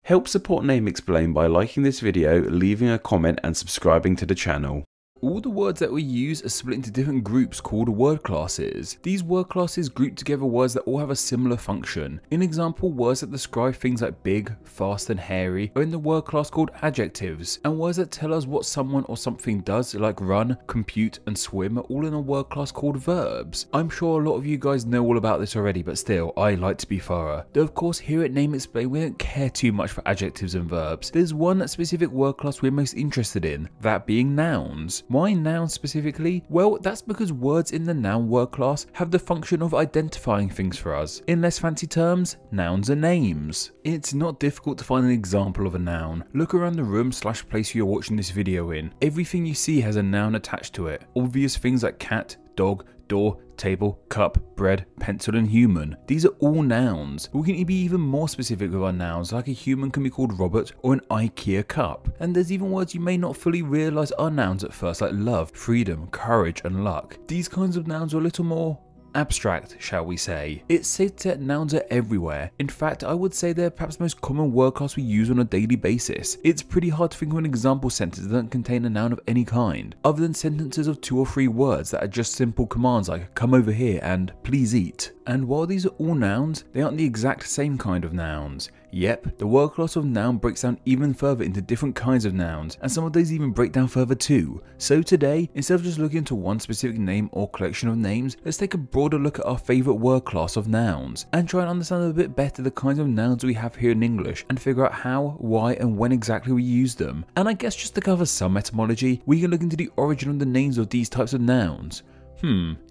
Help support Name Explain by liking this video, leaving a comment and subscribing to the channel. All the words that we use are split into different groups called word classes. These word classes group together words that all have a similar function. In example, words that describe things like big, fast and hairy are in the word class called adjectives, and words that tell us what someone or something does like run, compute and swim are all in a word class called verbs. I'm sure a lot of you guys know all about this already, but still, I like to be thorough. Though of course here at Name Explain we don't care too much for adjectives and verbs. There's one specific word class we're most interested in, that being nouns. Why nouns specifically? Well, that's because words in the noun word class have the function of identifying things for us. In less fancy terms, nouns are names. It's not difficult to find an example of a noun. Look around the room / place you're watching this video in. Everything you see has a noun attached to it. Obvious things like cat, dog, door, table, cup, bread, pencil and human. These are all nouns. We can be even more specific with our nouns, like a human can be called Robert or an IKEA cup. And there's even words you may not fully realise are nouns at first, like love, freedom, courage and luck. These kinds of nouns are a little more abstract, shall we say. It's safe that nouns are everywhere. In fact, I would say they're perhaps the most common word class we use on a daily basis. It's pretty hard to think of an example sentence that doesn't contain a noun of any kind, other than sentences of 2 or 3 words that are just simple commands like come over here and please eat. And while these are all nouns, they aren't the exact same kind of nouns. Yep, the word class of noun breaks down even further into different kinds of nouns, and some of those even break down further too. So today, instead of just looking into one specific name or collection of names, let's take a broader look at our favourite word class of nouns, and try and understand a bit better the kinds of nouns we have here in English, and figure out how, why and when exactly we use them. And I guess just to cover some etymology, we can look into the origin of the names of these types of nouns.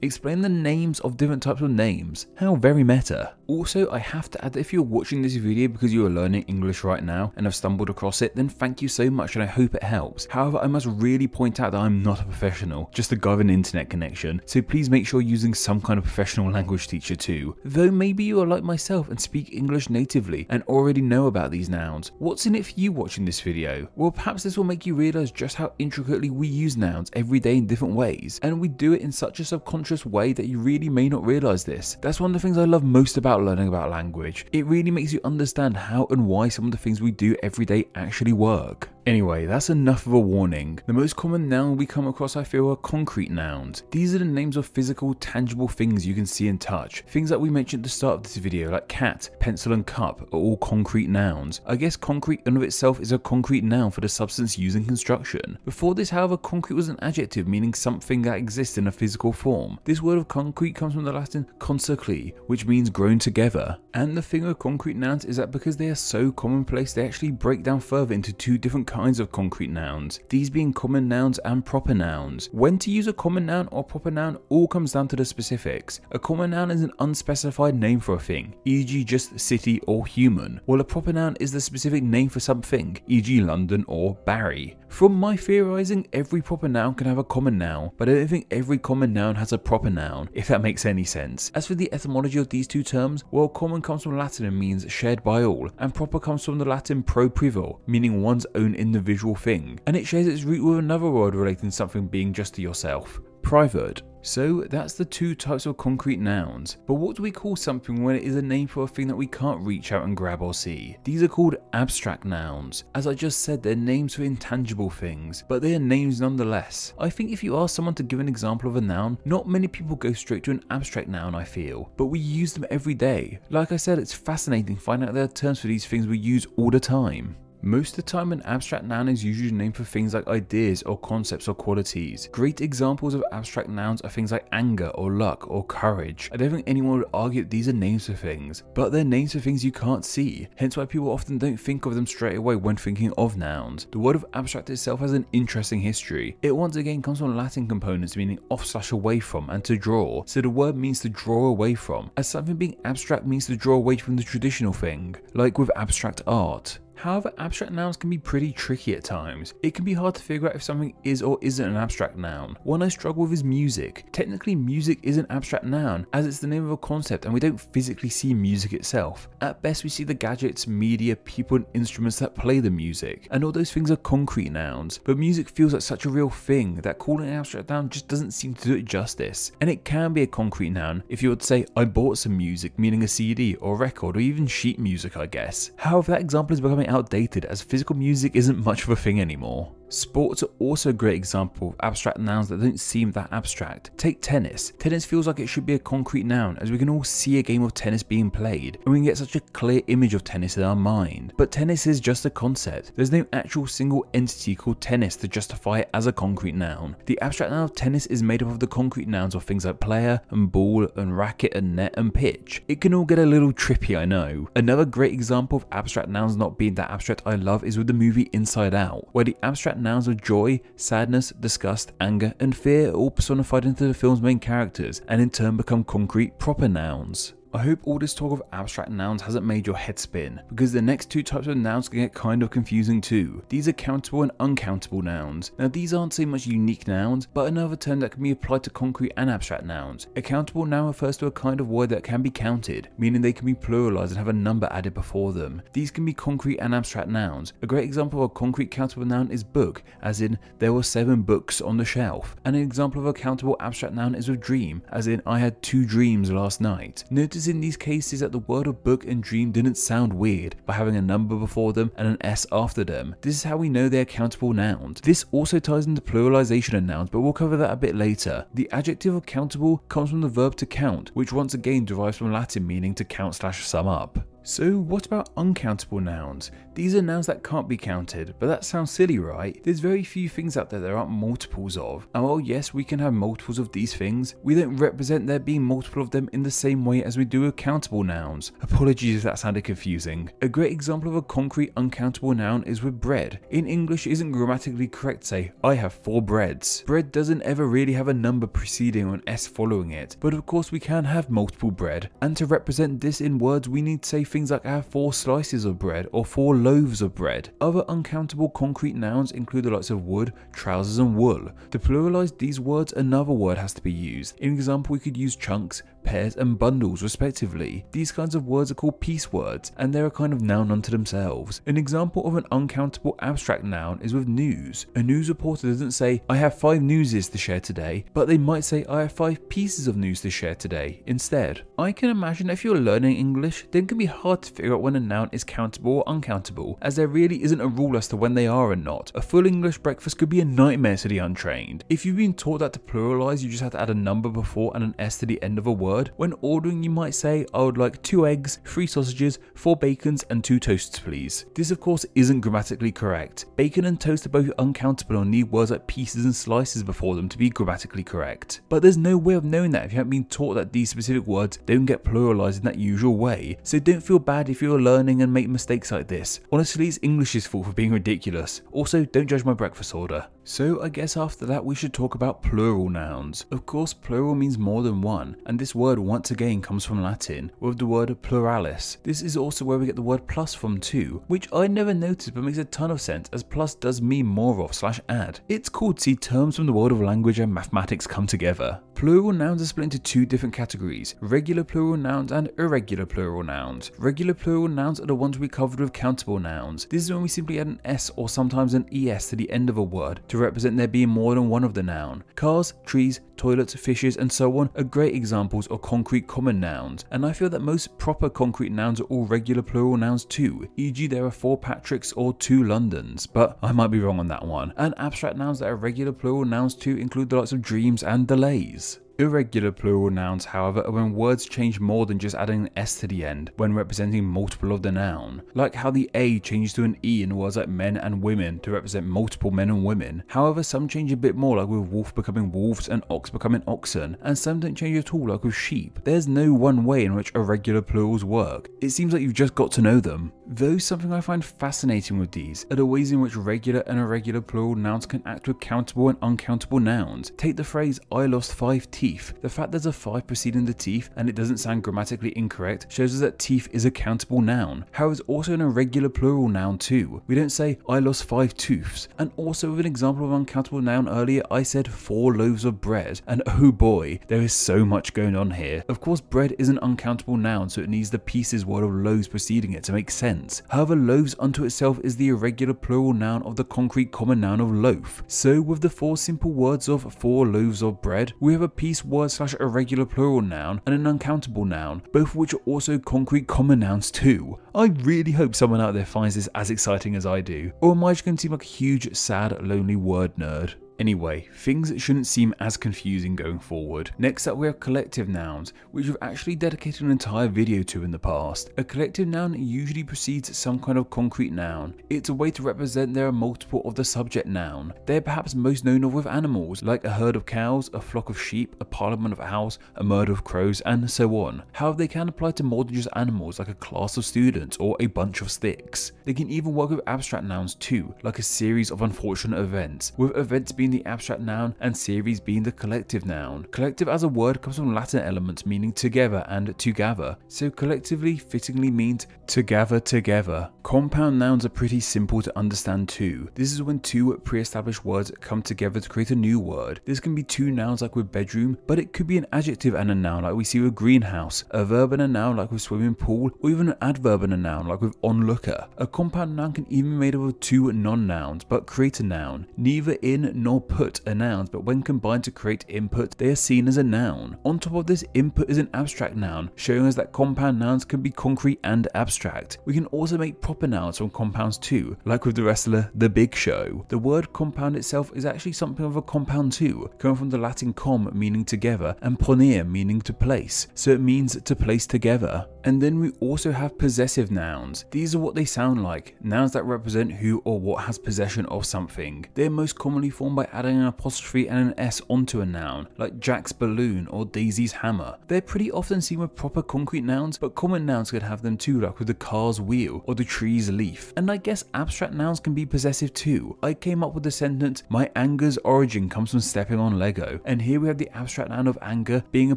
Explain the names of different types of names. How very meta. Also, I have to add that if you're watching this video because you are learning English right now and have stumbled across it, then thank you so much and I hope it helps. However, I must really point out that I'm not a professional, just a guy with an internet connection, so please make sure you're using some kind of professional language teacher too. Though maybe you are like myself and speak English natively and already know about these nouns. What's in it for you watching this video? Well, perhaps this will make you realise just how intricately we use nouns every day in different ways, and we do it in such a subconscious way that you really may not realise this. That's one of the things I love most about learning about language. It really makes you understand how and why some of the things we do every day actually work. Anyway, that's enough of a warning. The most common noun we come across, I feel, are concrete nouns. These are the names of physical, tangible things you can see and touch. Things that we mentioned at the start of this video, like cat, pencil and cup, are all concrete nouns. I guess concrete in and of itself is a concrete noun for the substance used in construction. Before this, however, concrete was an adjective meaning something that exists in a physical form. This word of concrete comes from the Latin concirculi, which means grown together. And the thing with concrete nouns is that because they are so commonplace, they actually break down further into 2 different kinds of concrete nouns, these being common nouns and proper nouns. When to use a common noun or proper noun all comes down to the specifics. A common noun is an unspecified name for a thing, e.g. just city or human, while a proper noun is the specific name for something, e.g. London or Barry. From my theorising, every proper noun can have a common noun, but I don't think every common noun has a proper noun, if that makes any sense. As for the etymology of these 2 terms, well, common comes from Latin and means shared by all, and proper comes from the Latin pro privo, meaning one's own individual thing, and it shares its root with another word relating to something being just to yourself, private. So that's the 2 types of concrete nouns. But what do we call something when it is a name for a thing that we can't reach out and grab or see? These are called abstract nouns. As I just said, they're names for intangible things, but they are names nonetheless. I think if you ask someone to give an example of a noun, not many people go straight to an abstract noun, I feel, but we use them every day. Like I said, it's fascinating finding out there are terms for these things we use all the time. Most of the time an abstract noun is usually named for things like ideas or concepts or qualities. Great examples of abstract nouns are things like anger or luck or courage. I don't think anyone would argue that these are names for things, but they're names for things you can't see, hence why people often don't think of them straight away when thinking of nouns. The word of abstract itself has an interesting history. It once again comes from Latin components meaning off/away from and to draw, so the word means to draw away from, as something being abstract means to draw away from the traditional thing, like with abstract art. However, abstract nouns can be pretty tricky at times. It can be hard to figure out if something is or isn't an abstract noun. One I struggle with is music. Technically, music is an abstract noun, as it's the name of a concept and we don't physically see music itself. At best, we see the gadgets, media, people and instruments that play the music, and all those things are concrete nouns. But music feels like such a real thing that calling an abstract noun just doesn't seem to do it justice. And it can be a concrete noun if you were to say, I bought some music, meaning a CD or record or even sheet music, I guess. However, that example is becoming getting outdated as physical music isn't much of a thing anymore. Sports are also a great example of abstract nouns that don't seem that abstract. Take tennis. Tennis feels like it should be a concrete noun, as we can all see a game of tennis being played, and we can get such a clear image of tennis in our mind. But tennis is just a concept. There's no actual single entity called tennis to justify it as a concrete noun. The abstract noun of tennis is made up of the concrete nouns of things like player and ball and racket and net and pitch. It can all get a little trippy, I know. Another great example of abstract nouns not being that abstract I love is with the movie Inside Out, where the abstract nouns of joy, sadness, disgust, anger, and fear are all personified into the film's main characters and in turn become concrete, proper nouns. I hope all this talk of abstract nouns hasn't made your head spin, because the next two types of nouns can get kind of confusing too. These are countable and uncountable nouns. Now these aren't so much unique nouns, but another term that can be applied to concrete and abstract nouns. A countable noun refers to a kind of word that can be counted, meaning they can be pluralized and have a number added before them. These can be concrete and abstract nouns. A great example of a concrete countable noun is book, as in there were 7 books on the shelf. And an example of a countable abstract noun is with dream, as in I had 2 dreams last night. Notice in these cases that the word of book and dream didn't sound weird by having a number before them and an S after them. This is how we know they're countable nouns. This also ties into pluralization of nouns, but we'll cover that a bit later. The adjective of countable comes from the verb to count, which once again derives from Latin meaning to count/sum up. So what about uncountable nouns? These are nouns that can't be counted, but that sounds silly, right? There's very few things out there aren't multiples of, and while yes, we can have multiples of these things, we don't represent there being multiple of them in the same way as we do with countable nouns. Apologies if that sounded confusing. A great example of a concrete uncountable noun is with bread. In English, it isn't grammatically correct to say, I have 4 breads. Bread doesn't ever really have a number preceding or an S following it, but of course we can have multiple bread, and to represent this in words we need to say things like I have 4 slices of bread or 4 loaves of bread. Other uncountable concrete nouns include the likes of wood, trousers and wool. To pluralize these words, another word has to be used. In example, we could use chunks, pairs and bundles respectively. These kinds of words are called piece words, and they're a kind of noun unto themselves. An example of an uncountable abstract noun is with news. A news reporter doesn't say I have 5 newses to share today, but they might say I have 5 pieces of news to share today instead. I can imagine that if you're learning English, then it can be hard to figure out when a noun is countable or uncountable, as there really isn't a rule as to when they are and not. A full English breakfast could be a nightmare to the untrained. If you've been taught that to pluralize you just have to add a number before and an S to the end of a word, when ordering you might say I would like 2 eggs, 3 sausages, 4 bacons and 2 toasts please. This of course isn't grammatically correct. Bacon and toast are both uncountable and need words like pieces and slices before them to be grammatically correct. But there's no way of knowing that if you haven't been taught that these specific words don't get pluralized in that usual way, so don't feel bad if you're learning and make mistakes like this. Honestly, it's English's fault for being ridiculous. Also, don't judge my breakfast order. So I guess after that we should talk about plural nouns. Of course, plural means more than one, and this word once again comes from Latin, with the word pluralis. This is also where we get the word plus from too, which I never noticed but makes a ton of sense as plus does mean more of / add. It's cool to see terms from the world of language and mathematics come together. Plural nouns are split into 2 different categories, regular plural nouns and irregular plural nouns. Regular plural nouns are the ones we covered with countable nouns. This is when we simply add an S or sometimes an ES to the end of a word to represent there being more than one of the noun. Cars, trees, toilets, fishes and so on are great examples of concrete common nouns, and I feel that most proper concrete nouns are all regular plural nouns too, e.g. there are 4 Patricks or 2 Londons, but I might be wrong on that one. And abstract nouns that are regular plural nouns too include the likes of dreams and delays. Irregular plural nouns, however, are when words change more than just adding an S to the end when representing multiple of the noun, like how the A changes to an E in words like men and women to represent multiple men and women. However, some change a bit more, like with wolf becoming wolves and ox becoming oxen, and some don't change at all, like with sheep. There's no one way in which irregular plurals work. It seems like you've just got to know them. Though something I find fascinating with these are the ways in which regular and irregular plural nouns can act with countable and uncountable nouns. Take the phrase I lost 5 teeth. The fact there's a 5 preceding the teeth and it doesn't sound grammatically incorrect shows us that teeth is a countable noun. However, it's also an irregular plural noun too. We don't say I lost 5 tooths. And also with an example of uncountable noun earlier, I said 4 loaves of bread, and oh boy, there is so much going on here. Of course, bread is an uncountable noun, so it needs the pieces word of loaves preceding it to make sense. However, loaves unto itself is the irregular plural noun of the concrete common noun of loaf. So with the 4 simple words of 4 loaves of bread, we have a piece place word / irregular plural noun and an uncountable noun, both of which are also concrete common nouns too. I really hope someone out there finds this as exciting as I do, or am I just going to seem like a huge, sad, lonely word nerd? Anyway, things shouldn't seem as confusing going forward. Next up we have collective nouns, which we've actually dedicated an entire video to in the past. A collective noun usually precedes some kind of concrete noun. It's a way to represent there are multiple of the subject noun. They're perhaps most known of with animals, like a herd of cows, a flock of sheep, a parliament of owls, a murder of crows, and so on. However, they can apply to more than just animals, like a class of students or a bunch of sticks. They can even work with abstract nouns too, like a series of unfortunate events, with events being the abstract noun and series being the collective noun. Collective as a word comes from Latin elements meaning together and to gather, so collectively fittingly means to gather together. Compound nouns are pretty simple to understand too. This is when two pre-established words come together to create a new word. This can be two nouns like with bedroom, but it could be an adjective and a noun like we see with greenhouse, a verb and a noun like with swimming pool, or even an adverb and a noun like with onlooker. A compound noun can even be made up of two non-nouns but create a noun. Neither in nor put are nouns, but when combined to create input, they are seen as a noun. On top of this, input is an abstract noun, showing us that compound nouns can be concrete and abstract. We can also make proper nouns from compounds too, like with the wrestler The Big Show. The word compound itself is actually something of a compound too, coming from the Latin com meaning together and ponere meaning to place, so it means to place together. And then we also have possessive nouns. These are what they sound like, nouns that represent who or what has possession of something. They are most commonly formed by adding an apostrophe and an S onto a noun, like Jack's balloon or Daisy's hammer. They're pretty often seen with proper concrete nouns, but common nouns could have them too, like with the car's wheel or the tree's leaf. And I guess abstract nouns can be possessive too. I came up with the sentence, my anger's origin comes from stepping on Lego, and here we have the abstract noun of anger being a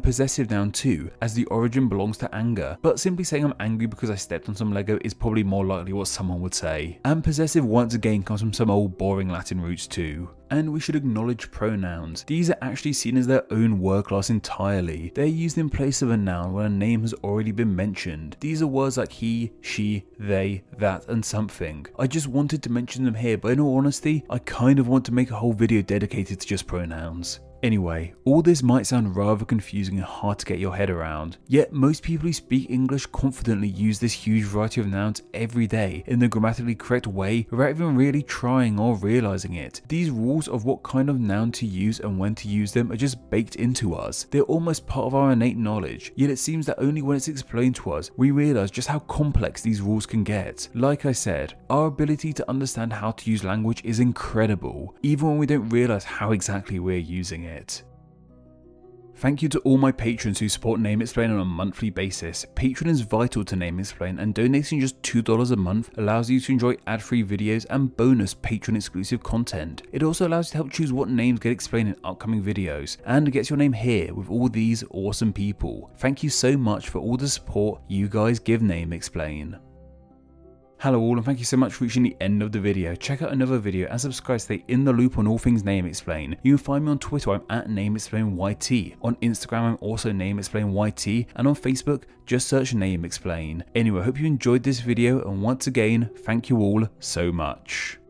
possessive noun too, as the origin belongs to anger. But simply saying I'm angry because I stepped on some Lego is probably more likely what someone would say. And possessive once again comes from some old boring Latin roots too. And we should acknowledge pronouns. These are actually seen as their own word class entirely. They're used in place of a noun when a name has already been mentioned. These are words like he, she, they, that, and something. I just wanted to mention them here, but in all honesty, I kind of want to make a whole video dedicated to just pronouns. Anyway, all this might sound rather confusing and hard to get your head around, yet most people who speak English confidently use this huge variety of nouns every day in the grammatically correct way without even really trying or realizing it. These rules of what kind of noun to use and when to use them are just baked into us. They're almost part of our innate knowledge, yet it seems that only when it's explained to us, we realize just how complex these rules can get. Like I said, our ability to understand how to use language is incredible, even when we don't realize how exactly we're using it. Thank you to all my patrons who support Name Explain on a monthly basis. Patreon is vital to Name Explain, and donating just $2 a month allows you to enjoy ad-free videos and bonus Patreon exclusive content. It also allows you to help choose what names get explained in upcoming videos, and gets your name here with all these awesome people. Thank you so much for all the support you guys give Name Explain. Hello all, and thank you so much for reaching the end of the video. Check out another video and subscribe to stay in the loop on all things Name Explain. You can find me on Twitter, I'm at NameExplainYT. On Instagram, I'm also NameExplainYT, and on Facebook, just search Name Explain. Anyway, I hope you enjoyed this video, and once again, thank you all so much.